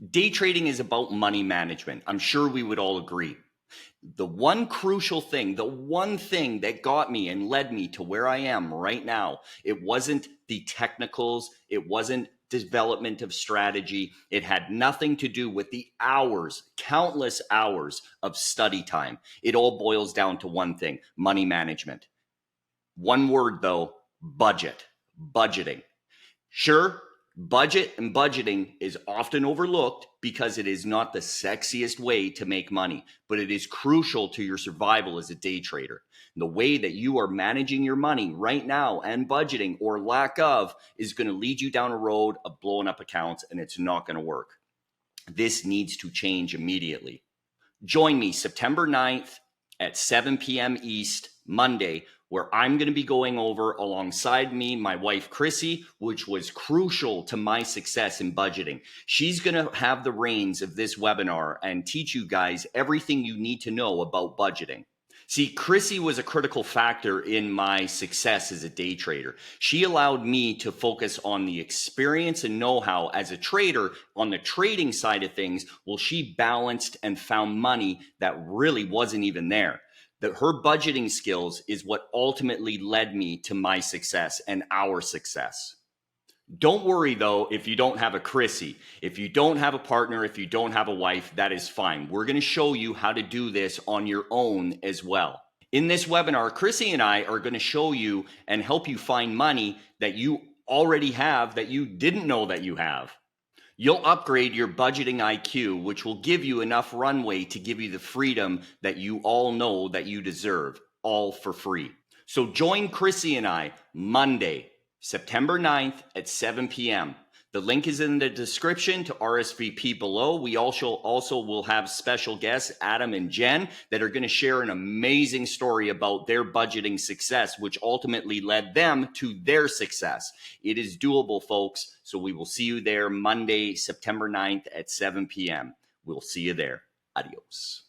Day trading is about money management. I'm sure we would all agree. The one crucial thing, the one thing that got me and led me to where I am right now, it wasn't the technicals, it wasn't development of strategy. It had nothing to do with the hours, countless hours of study time. It all boils down to one thing: money management. One word though: budgeting. Sure, budget and budgeting is often overlooked because it is not the sexiest way to make money, but it is crucial to your survival as a day trader. The way that you are managing your money right now and budgeting or lack of is going to lead you down a road of blowing up accounts, and it's not going to work. This needs to change immediately. Join me September 9th at 7 p.m. East, Monday, where I'm going to be going over alongside me, my wife, Chrissy, which was crucial to my success in budgeting. She's going to have the reins of this webinar and teach you guys everything you need to know about budgeting. See, Chrissy was a critical factor in my success as a day trader. She allowed me to focus on the experience and know-how as a trader on the trading side of things, while she balanced and found money that really wasn't even there. Her budgeting skills is what ultimately led me to my success and our success. Don't worry though if you don't have a Chrissy. If you don't have a partner, if you don't have a wife, that is fine. We're going to show you how to do this on your own as well. In this webinar, Chrissy and I are going to show you and help you find money that you already have that you didn't know that you have. You'll upgrade your budgeting IQ, which will give you enough runway to give you the freedom that you all know that you deserve, all for free. So join Chrissy and I Monday, September 9th at 7 p.m. The link is in the description to RSVP below. We also will have special guests, Adam and Jen, that are going to share an amazing story about their budgeting success, which ultimately led them to their success. It is doable, folks. So we will see you there Monday, September 9th at 7 p.m. We'll see you there. Adios.